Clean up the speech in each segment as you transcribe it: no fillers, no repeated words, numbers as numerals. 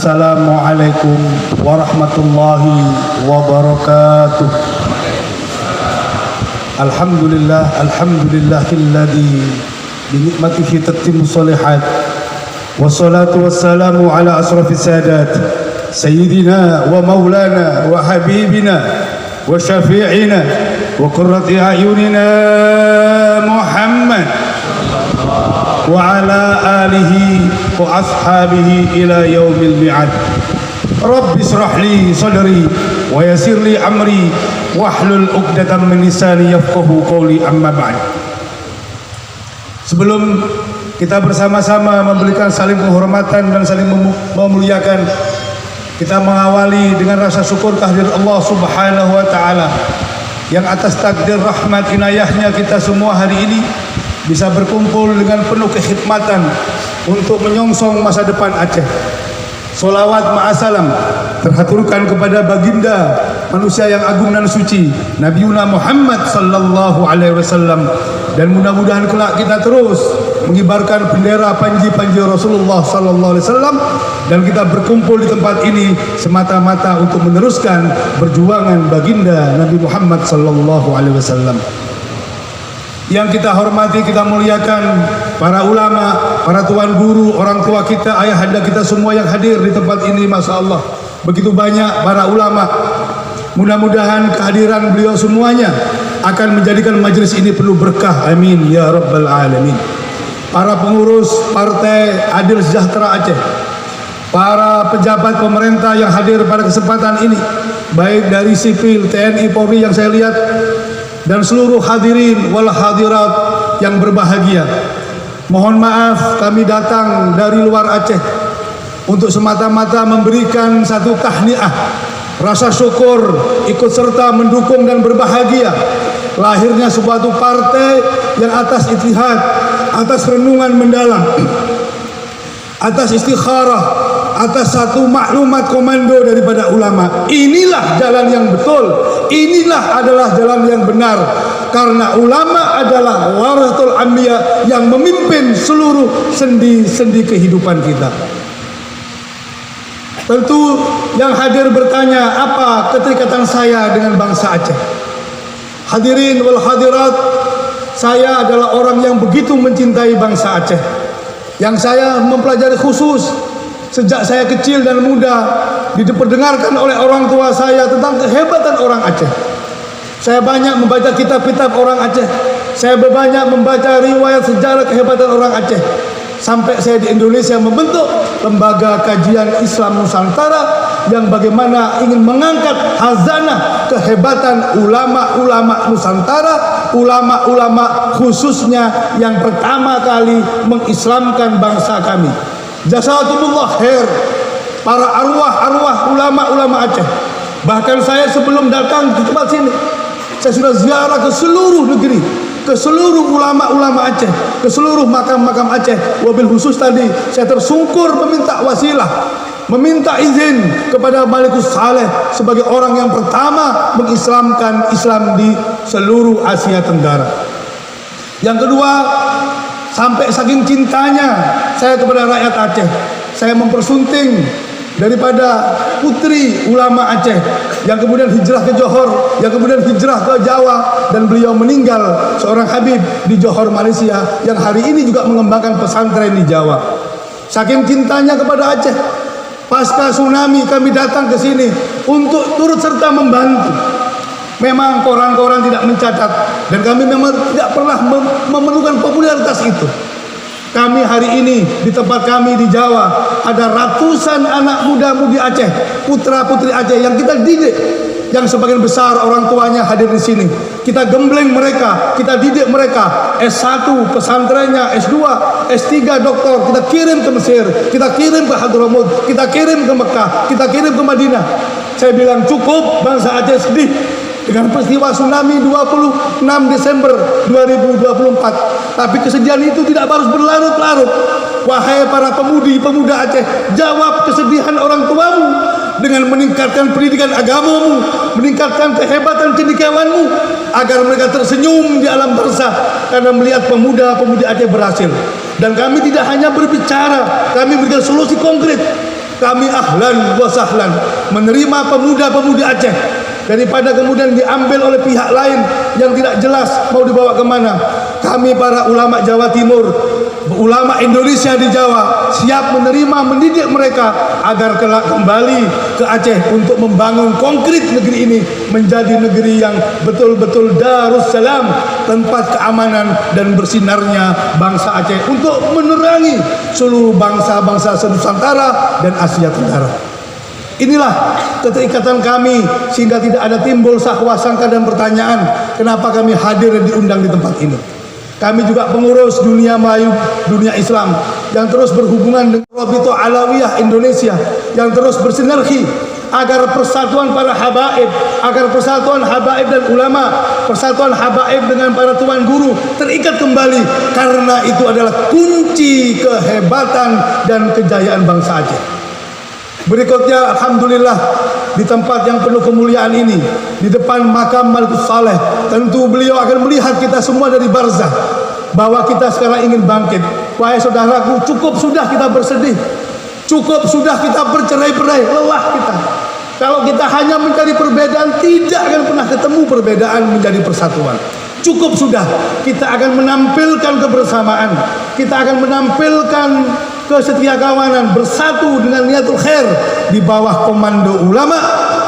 Assalamualaikum warahmatullahi wabarakatuh. Alhamdulillahilladzi binikmatihi tatimmu shalihat. Wassalatu wassalamu ala asrafis sadat sayyidina wa maulana wa habibina wa syafi'ina wa qurrati a'yunina Muhammad wa ala alihi wa ashabihi ila yaumil mi'ad. Rabbi shrah li sadri wa yassir li amri wahlul 'uqdatam min lisani yafqahu qawli, amma ba'd. Sebelum kita bersama-sama memberikan saling penghormatan dan saling memuliakan, kita mengawali dengan rasa syukur kehadirat Allah Subhanahu wa taala yang atas takdir rahmat inayahnya kita semua hari ini bisa berkumpul dengan penuh kekhidmatan untuk menyongsong masa depan Aceh. Solawat ma'asalam terhaturkan kepada baginda manusia yang agung dan suci Nabiuna Muhammad sallallahu alaihi wasallam, dan mudah-mudahan kelak kita terus mengibarkan bendera panji-panji Rasulullah sallallahu alaihi wasallam, dan kita berkumpul di tempat ini semata-mata untuk meneruskan perjuangan baginda Nabi Muhammad sallallahu alaihi wasallam. Yang kita hormati, kita muliakan para ulama, para tuan guru, orang tua kita, ayahanda kita semua yang hadir di tempat ini. Masya Allah, begitu banyak para ulama. Mudah-mudahan kehadiran beliau semuanya akan menjadikan majelis ini penuh berkah. Amin ya rabbal alamin. Para pengurus Partai Adil Sejahtera Aceh, para pejabat pemerintah yang hadir pada kesempatan ini, baik dari sipil, TNI, Polri yang saya lihat, dan seluruh hadirin wal hadirat yang berbahagia. Mohon maaf kami datang dari luar Aceh untuk semata-mata memberikan satu tahniah, rasa syukur, ikut serta mendukung dan berbahagia lahirnya suatu partai yang atas ijtihad, atas renungan mendalam, atas istikharah, atas satu maklumat komando daripada ulama. Inilah jalan yang betul, inilah adalah jalan yang benar, karena ulama adalah warathul anbiya yang memimpin seluruh sendi-sendi kehidupan kita. Tentu yang hadir bertanya, apa keterikatan saya dengan bangsa Aceh? Hadirin wal hadirat, saya adalah orang yang begitu mencintai bangsa Aceh, yang saya mempelajari khusus sejak saya kecil dan muda, diperdengarkan oleh orang tua saya tentang kehebatan orang Aceh. Saya banyak membaca kitab-kitab orang Aceh, saya banyak membaca riwayat sejarah kehebatan orang Aceh, sampai saya di Indonesia membentuk lembaga kajian Islam Nusantara yang bagaimana ingin mengangkat hazanah kehebatan ulama-ulama Nusantara, ulama-ulama khususnya yang pertama kali mengislamkan bangsa kami. Jazakumullah khair para arwah-arwah ulama-ulama Aceh. Bahkan saya sebelum datang di tempat sini, saya sudah ziarah ke seluruh negeri, ke seluruh ulama-ulama Aceh, ke seluruh makam-makam Aceh. Wabil khusus tadi saya tersungkur meminta wasilah, meminta izin kepada Malikus Saleh sebagai orang yang pertama mengislamkan Islam di seluruh Asia Tenggara. Yang kedua, sampai saking cintanya saya kepada rakyat Aceh, saya mempersunting daripada putri ulama Aceh yang kemudian hijrah ke Johor, yang kemudian hijrah ke Jawa, dan beliau meninggal seorang Habib di Johor, Malaysia, yang hari ini juga mengembangkan pesantren di Jawa. Saking cintanya kepada Aceh, pasca tsunami kami datang ke sini untuk turut serta membantu. Memang koran-koran tidak mencatat, dan kami memang tidak pernah memerlukan popularitas itu. Kami hari ini di tempat kami di Jawa ada ratusan anak muda-mudi Aceh, putra-putri Aceh yang kita didik, yang sebagian besar orang tuanya hadir di sini. Kita gembleng mereka, kita didik mereka, S1 pesantrennya, S2, S3 doktor, kita kirim ke Mesir, kita kirim ke Hadramut, kita kirim ke Mekah, kita kirim ke Madinah. Saya bilang cukup bangsa Aceh sedih dengan peristiwa tsunami 26 Desember 2024. Tapi kesedihan itu tidak harus berlarut-larut. Wahai para pemuda Aceh, jawab kesedihan orang tuamu dengan meningkatkan pendidikan agamamu, meningkatkan kehebatan cendekiawanmu, agar mereka tersenyum di alam bangsa karena melihat pemuda-pemudi Aceh berhasil. Dan kami tidak hanya berbicara, kami memberikan solusi konkret. kami ahlan wa sahlan menerima pemuda-pemudi Aceh, daripada kemudian diambil oleh pihak lain yang tidak jelas mau dibawa kemana. Kami para ulama Jawa Timur, ulama Indonesia di Jawa, siap menerima, mendidik mereka agar kelak kembali ke Aceh untuk membangun konkret negeri ini menjadi negeri yang betul-betul Darussalam, tempat keamanan dan bersinarnya bangsa Aceh untuk menerangi seluruh bangsa-bangsa Nusantara dan Asia Tenggara. Inilah keterikatan kami sehingga tidak ada timbul sahwa sangka dan pertanyaan kenapa kami hadir dan diundang di tempat ini. Kami juga pengurus dunia Melayu, dunia Islam yang terus berhubungan dengan Rabito Alawiyah Indonesia yang terus bersinergi agar persatuan para habaib, agar persatuan habaib dan ulama, persatuan habaib dengan para tuan guru terikat kembali, karena itu adalah kunci kehebatan dan kejayaan bangsa Aceh. Berikutnya, alhamdulillah, di tempat yang penuh kemuliaan ini, di depan makam Malikus Saleh, tentu beliau akan melihat kita semua dari barzah, bahwa kita sekarang ingin bangkit. Wahai saudaraku, cukup sudah kita bersedih, cukup sudah kita bercerai-berai, lelah kita. Kalau kita hanya mencari perbedaan, tidak akan pernah ketemu perbedaan menjadi persatuan. Cukup sudah, kita akan menampilkan kebersamaan, kita akan menampilkan kesetiakawanan, bersatu dengan niatul khair di bawah komando ulama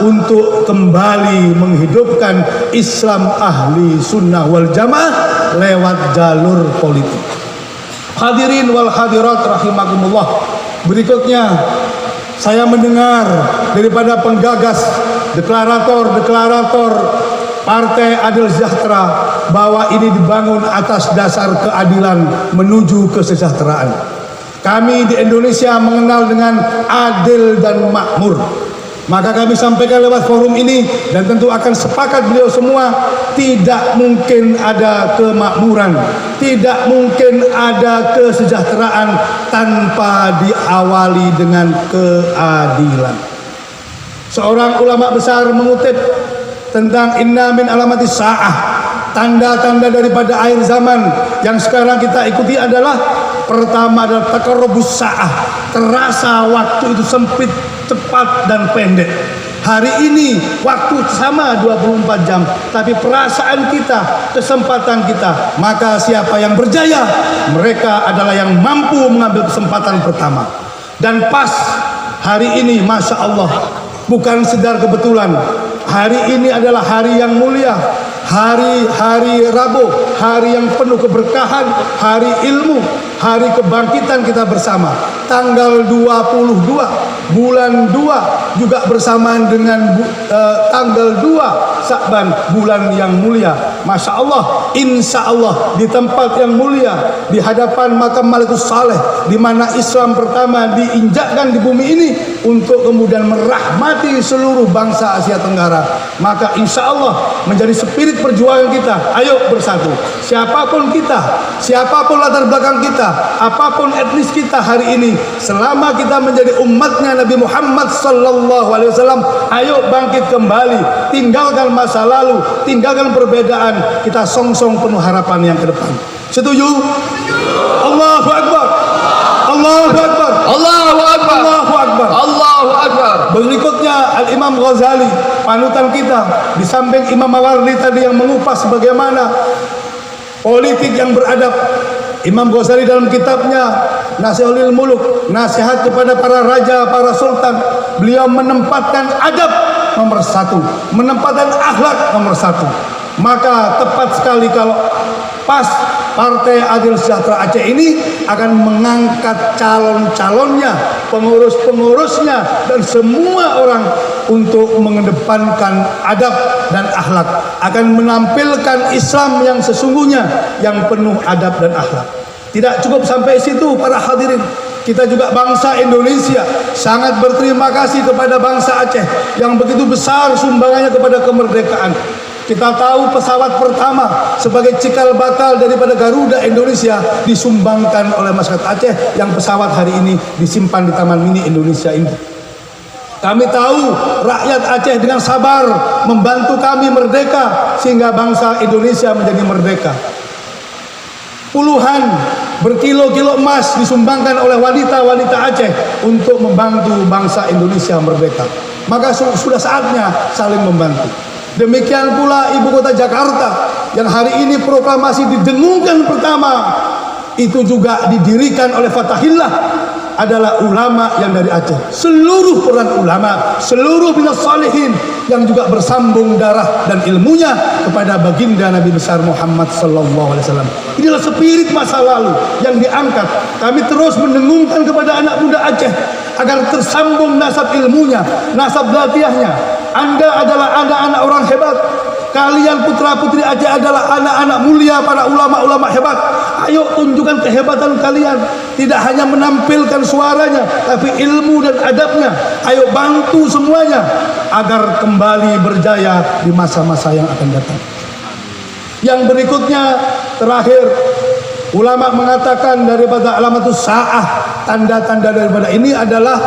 untuk kembali menghidupkan Islam ahli sunnah wal jamaah lewat jalur politik. Hadirin wal hadirat rahimakumullah. Berikutnya saya mendengar daripada penggagas deklarator Partai Adil Sejahtera bahwa ini dibangun atas dasar keadilan menuju kesejahteraan. Kami di Indonesia mengenal dengan adil dan makmur. Maka kami sampaikan lewat forum ini, dan tentu akan sepakat beliau semua, tidak mungkin ada kemakmuran, tidak mungkin ada kesejahteraan tanpa diawali dengan keadilan. Seorang ulama besar mengutip tentang inna min alamatis sa'ah, tanda-tanda daripada akhir zaman yang sekarang kita ikuti adalah, pertama adalah taqarrubus sa'ah, terasa waktu itu sempit, cepat dan pendek. Hari ini waktu sama 24 jam, tapi perasaan kita, kesempatan kita, maka siapa yang berjaya, mereka adalah yang mampu mengambil kesempatan pertama. Dan pas hari ini, Masya Allah, bukan sekedar kebetulan, hari ini adalah hari yang mulia, hari Rabu, hari yang penuh keberkahan, hari ilmu, hari kebangkitan kita bersama. Tanggal 22 bulan 2 juga bersamaan dengan tanggal 2 Sya'ban, bulan yang mulia. Masya Allah, insya Allah di tempat yang mulia, di hadapan makam Malikus Saleh, di mana Islam pertama diinjakkan di bumi ini untuk kemudian merahmati seluruh bangsa Asia Tenggara. Maka insya Allah menjadi spirit perjuangan kita. Ayo bersatu, siapapun kita, siapapun latar belakang kita, apapun etnis kita hari ini, selama kita menjadi umatnya Nabi Muhammad sallallahu alaihi wasallam, ayo bangkit kembali, tinggalkan masa lalu, tinggalkan perbedaan, kita song-song penuh harapan yang ke depan. Setuju? Allahu Akbar, Allahu Akbar, Allahu Akbar, Allahu Akbar, Allahu Akbar. Berikutnya Al-Imam Ghazali, panutan kita, di samping Imam Mawardi tadi yang mengupas bagaimana politik yang beradab. Imam Ghazali dalam kitabnya Nasihatul Muluk, nasihat kepada para raja, para sultan, beliau menempatkan adab nomor 1, menempatkan akhlak nomor 1. Maka tepat sekali kalau pas Partai Adil Sejahtera Aceh ini akan mengangkat calon-calonnya, pengurus-pengurusnya, dan semua orang untuk mengedepankan adab dan akhlak, akan menampilkan Islam yang sesungguhnya, yang penuh adab dan akhlak. Tidak cukup sampai situ para hadirin, kita juga bangsa Indonesia sangat berterima kasih kepada bangsa Aceh yang begitu besar sumbangannya kepada kemerdekaan. Kita tahu pesawat pertama sebagai cikal bakal daripada Garuda Indonesia disumbangkan oleh masyarakat Aceh, yang pesawat hari ini disimpan di Taman Mini Indonesia ini. Kami tahu rakyat Aceh dengan sabar membantu kami merdeka sehingga bangsa Indonesia menjadi merdeka. Puluhan berkilo-kilo emas disumbangkan oleh wanita-wanita Aceh untuk membantu bangsa Indonesia merdeka. Maka sudah saatnya saling membantu. Demikian pula ibu kota Jakarta yang hari ini proklamasi didengungkan pertama, itu juga didirikan oleh Fatahillah, adalah ulama yang dari Aceh. Seluruh peran ulama, seluruh minas salihin yang juga bersambung darah dan ilmunya kepada baginda Nabi besar Muhammad sallallahu alaihi wasallam. Inilah spirit masa lalu yang diangkat. Kami terus mendengungkan kepada anak muda Aceh agar tersambung nasab ilmunya, nasab latiahnya. Anda adalah anak-anak orang hebat. Kalian putra-putri Aceh adalah anak-anak mulia, para ulama-ulama hebat. Ayo tunjukkan kehebatan kalian. Tidak hanya menampilkan suaranya, tapi ilmu dan adabnya. Ayo bantu semuanya agar kembali berjaya di masa-masa yang akan datang. Yang berikutnya, terakhir, ulama mengatakan daripada alamatus sa'ah, tanda-tanda daripada ini adalah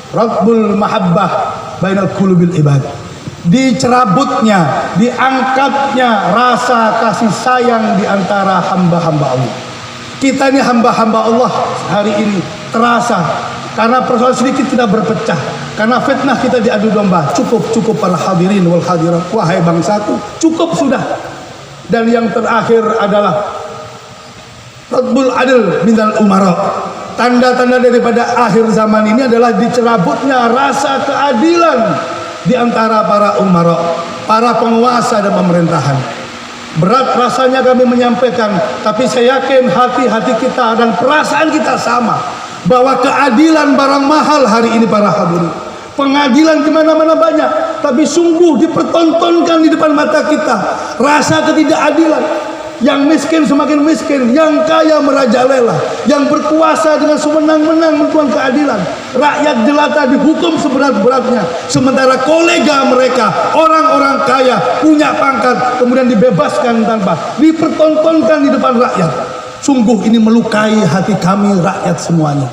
Rabbul mahabbah bainal qulubil ibad. Dicerabutnya, diangkatnya rasa kasih sayang di antara hamba-hamba Allah. Kita ini hamba-hamba Allah hari ini terasa karena persoalan sedikit tidak berpecah, karena fitnah kita diadu domba. Cukup para hadirin wal hadirat, wahai bangsaku, cukup sudah. Dan yang terakhir adalah Rabbul adil minal umara. Tanda-tanda daripada akhir zaman ini adalah dicerabutnya rasa keadilan di antara para umara, para penguasa dan pemerintahan. Berat rasanya kami menyampaikan, tapi saya yakin hati-hati kita dan perasaan kita sama, bahwa keadilan barang mahal hari ini para hadirin. Pengadilan di mana-mana banyak, tapi sungguh dipertontonkan di depan mata kita rasa ketidakadilan. Yang miskin semakin miskin, yang kaya merajalela, yang berkuasa dengan semenang-menang melakukan keadilan. Rakyat jelata dihukum seberat-beratnya, sementara kolega mereka, orang-orang kaya, punya pangkat, kemudian dibebaskan tanpa dipertontonkan di depan rakyat. Sungguh ini melukai hati kami rakyat semuanya.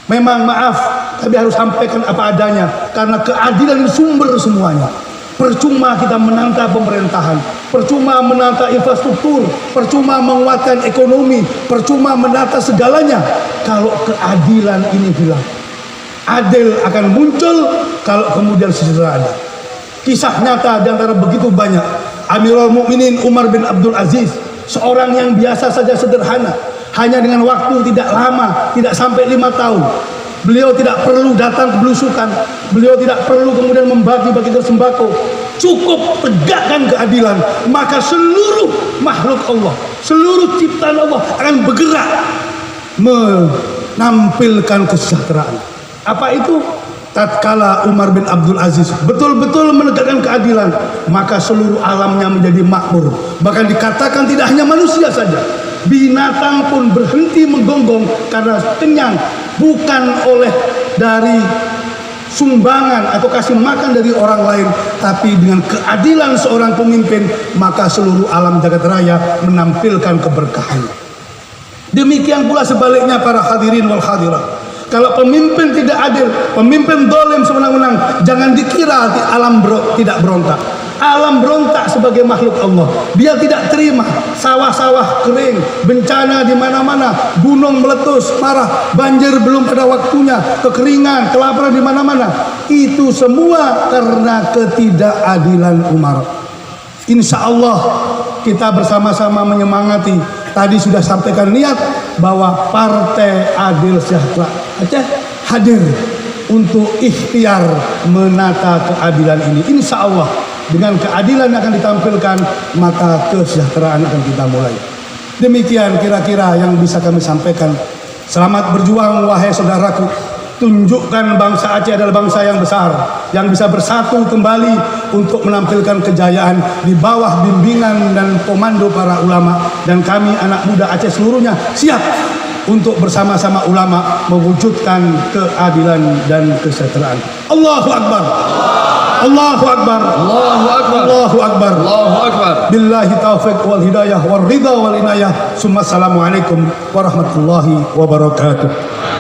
Memang maaf, tapi harus sampaikan apa adanya, karena keadilan sumber semuanya. Percuma kita menata pemerintahan, percuma menata infrastruktur, percuma menguatkan ekonomi, percuma menata segalanya kalau keadilan ini hilang. Adil akan muncul kalau kemudian sejahtera ada. Kisah nyata di antara begitu banyak. Amirul Mukminin Umar bin Abdul Aziz, seorang yang biasa saja sederhana, hanya dengan waktu tidak lama, tidak sampai 5 tahun. Beliau tidak perlu datang ke belusukan, beliau tidak perlu kemudian membagi-bagi sembako. Cukup tegakkan keadilan, maka seluruh makhluk Allah, seluruh ciptaan Allah akan bergerak menampilkan kesejahteraan. Apa itu? Tatkala Umar bin Abdul Aziz betul-betul menegakkan keadilan, maka seluruh alamnya menjadi makmur. Bahkan dikatakan tidak hanya manusia saja, binatang pun berhenti menggonggong karena kenyang, bukan oleh dari sumbangan atau kasih makan dari orang lain, tapi dengan keadilan seorang pemimpin, maka seluruh alam jagat raya menampilkan keberkahan. Demikian pula sebaliknya para hadirin wal hadirat. Kalau pemimpin tidak adil, pemimpin dolim semenang-menang, jangan dikira alam tidak berontak. Alam berontak sebagai makhluk Allah. Dia tidak terima sawah-sawah kering, bencana di mana-mana, gunung meletus, marah, banjir belum pada waktunya, kekeringan, kelaparan di mana-mana. Itu semua karena ketidakadilan Umar. Insya Allah kita bersama-sama menyemangati. Tadi sudah sampaikan niat bahwa Partai Adil Sejahtera Aceh hadir untuk ikhtiar menata keadilan ini. Insya Allah dengan keadilan yang akan ditampilkan, maka kesejahteraan akan kita mulai. Demikian kira-kira yang bisa kami sampaikan. Selamat berjuang wahai saudaraku. Tunjukkan bangsa Aceh adalah bangsa yang besar, yang bisa bersatu kembali untuk menampilkan kejayaan di bawah bimbingan dan komando para ulama. Dan kami anak muda Aceh seluruhnya siap untuk bersama-sama ulama mewujudkan keadilan dan kesejahteraan. Allahu Akbar. Allahu Akbar. Allahu Akbar. Allahu Akbar. Allahu Akbar. Billahi taufiq wal hidayah wal ridha wal inayah. Assalamualaikum warahmatullahi wabarakatuh.